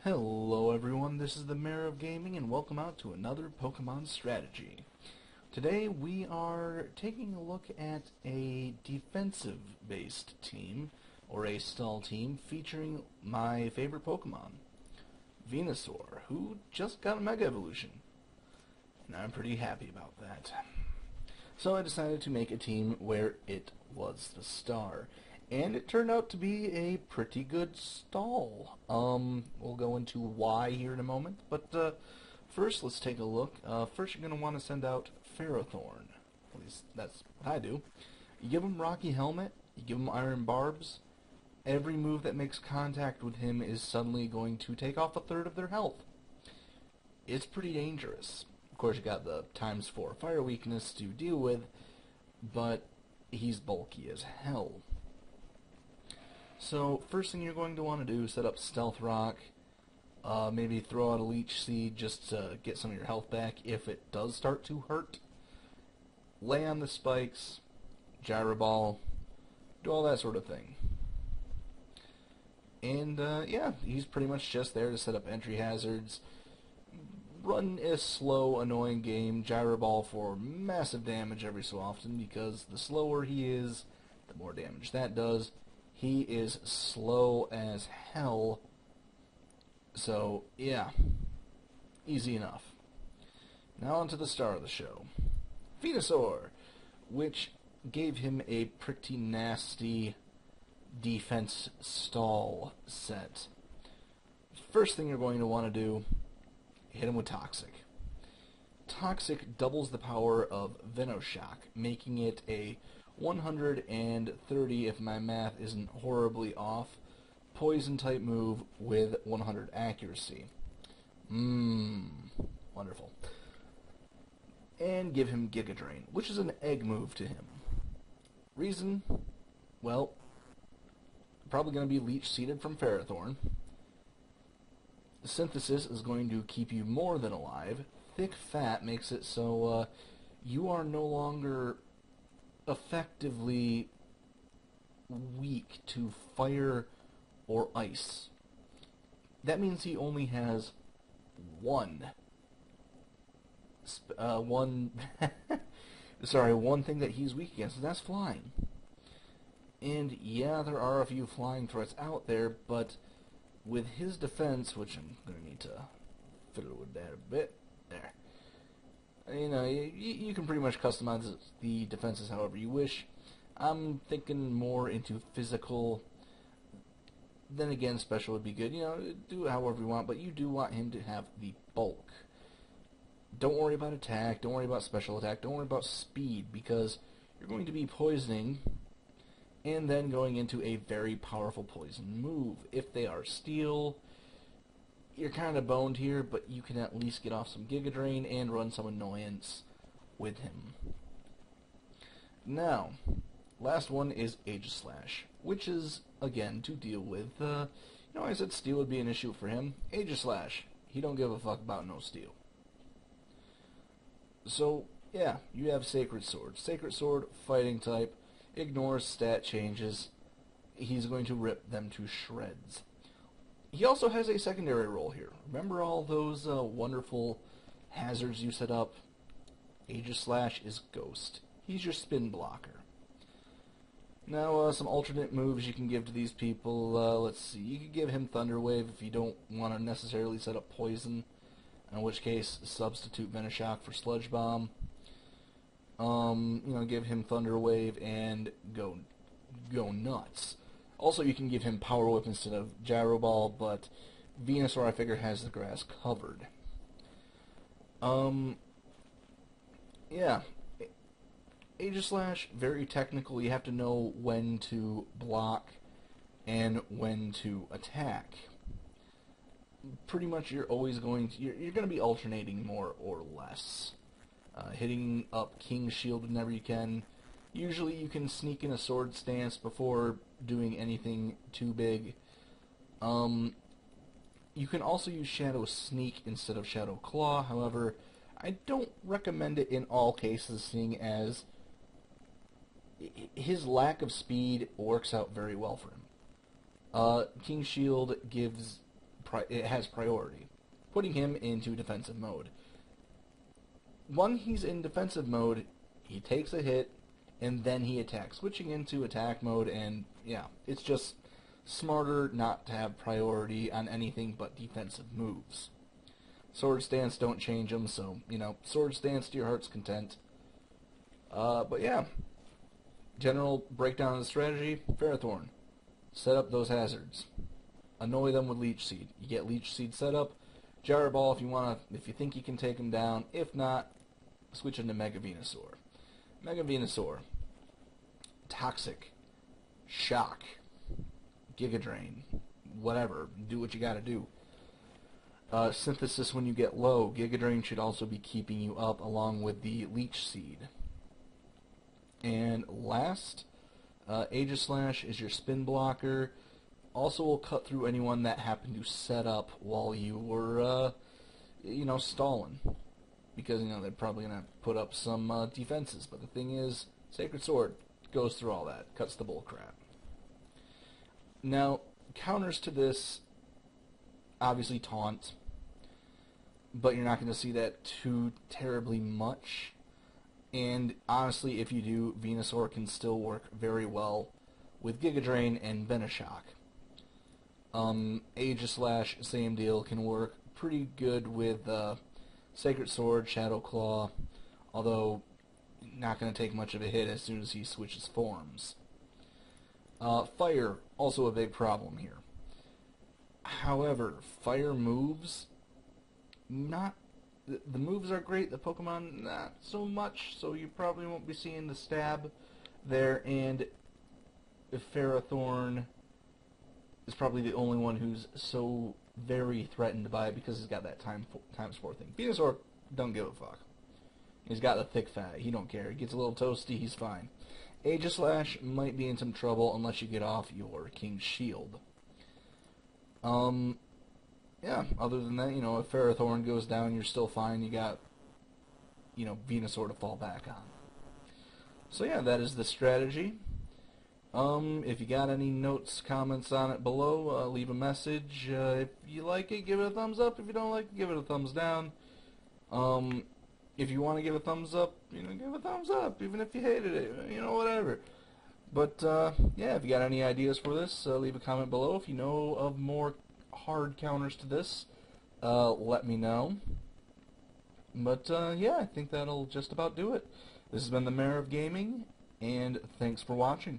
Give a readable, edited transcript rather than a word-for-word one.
Hello everyone, this is the Mayor of Gaming and welcome out to another Pokemon strategy. Today we are taking a look at a defensive-based team, or a stall team, featuring my favorite Pokemon, Venusaur, who just got a Mega Evolution. And I'm pretty happy about that. So I decided to make a team where it was the star. And it turned out to be a pretty good stall. We'll go into why here in a moment, but first let's take a look. First you're going to want to send out Ferrothorn. At least that's what I do. You give him Rocky Helmet, you give him Iron Barbs. Every move that makes contact with him is suddenly going to take off a third of their health. It's pretty dangerous. Of course you got the ×4 fire weakness to deal with, but he's bulky as hell. So, first thing you're going to want to do is set up Stealth Rock, maybe throw out a Leech Seed just to get some of your health back if it does start to hurt. Lay on the spikes, Gyro Ball, do all that sort of thing. And, yeah, he's pretty much just there to set up entry hazards, run a slow, annoying game, Gyro Ball for massive damage every so often, because the slower he is, the more damage that does. He is slow as hell, so yeah, easy enough. Now on to the star of the show, Venusaur, which gave him a pretty nasty defense stall set. First thing you're going to want to do, hit him with Toxic. Toxic doubles the power of Venoshock, making it a 130, if my math isn't horribly off, poison type move with 100 accuracy. Wonderful. And give him Giga Drain, which is an egg move to him. Reason? Well, probably going to be Leech Seeded from Ferrothorn. Synthesis is going to keep you more than alive. Thick Fat makes it so you are no longer effectively weak to fire or ice. That means he only has one thing that he's weak against, and that's flying. And yeah, there are a few flying threats out there, but with his defense, which I'm going to need to fiddle with that a bit, there. You know, you can pretty much customize the defenses however you wish. I'm thinking more into physical. Then again, special would be good. You know, do it however you want, but you do want him to have the bulk. Don't worry about attack, don't worry about special attack, don't worry about speed, because you're going to be poisoning and then going into a very powerful poison move. If they are steel, you're kind of boned here, but you can at least get off some Giga Drain and run some annoyance with him. Now, last one is Aegislash, which is, again, to deal with, I said steel would be an issue for him. Aegislash, he don't give a fuck about no steel. So, yeah, you have Sacred Sword. Sacred Sword, fighting type, ignores stat changes. He's going to rip them to shreds. He also has a secondary role here. Remember all those wonderful hazards you set up? Aegislash is Ghost. He's your spin blocker. Now, some alternate moves you can give to these people. Let's see. You could give him Thunder Wave if you don't want to necessarily set up Poison, in which case substitute Venoshock for Sludge Bomb. Give him Thunder Wave and go nuts. Also, you can give him Power Whip instead of Gyro Ball, but Venusaur, I figure, has the grass covered. Yeah. Aegislash, very technical. You have to know when to block and when to attack. Pretty much you're always going to... You're going to be alternating more or less. Hitting up King's Shield whenever you can. Usually you can sneak in a Sword Stance before doing anything too big. You can also use Shadow Sneak instead of Shadow Claw. However, I don't recommend it in all cases, seeing as his lack of speed works out very well for him. King's Shield gives it has priority, putting him into defensive mode. When he's in defensive mode, he takes a hit, and then he attacks, switching into attack mode, and yeah, it's just smarter not to have priority on anything but defensive moves. Sword stance, don't change them, so, sword stance to your heart's content. But yeah, general breakdown of the strategy, Ferrothorn. Set up those hazards. Annoy them with Leech Seed. You get Leech Seed set up. Gyro Ball if you think you can take him down. If not, switch into Mega Venusaur. Mega Venusaur. Toxic. Shock. Giga Drain. Whatever. Do what you gotta do. Synthesis when you get low. Giga Drain should also be keeping you up along with the Leech Seed. And last, Aegislash is your spin blocker. Also will cut through anyone that happened to set up while you were, stalling. Because, they're probably going to put up some defenses. But the thing is, Sacred Sword goes through all that, cuts the bullcrap. Now, counters to this, obviously Taunt. But you're not going to see that too terribly much. And honestly, if you do, Venusaur can still work very well with Giga Drain and Venoshock. Aegislash, same deal, can work pretty good with Sacred Sword, Shadow Claw, although not going to take much of a hit as soon as he switches forms. Fire, also a big problem here. However, fire moves, the moves are great, the Pokemon not so much, so you probably won't be seeing the stab there, and Ferrothorn is probably the only one who's so very threatened by it because he's got that times 4 thing. Venusaur don't give a fuck. He's got the thick fat, he don't care. He gets a little toasty, he's fine. Aegislash might be in some trouble unless you get off your King's Shield. Yeah, other than that, if Ferrothorn goes down, you're still fine. You got, Venusaur to fall back on. So yeah, that is the strategy. If you got any notes, comments on it below, leave a message. If you like it, give it a thumbs up. If you don't like it, give it a thumbs down. If you want to give a thumbs up, give a thumbs up, even if you hated it, whatever. But, yeah, if you got any ideas for this, leave a comment below. If you know of more hard counters to this, let me know. But, yeah, I think that'll just about do it. This has been the Mayor of Gaming, and thanks for watching.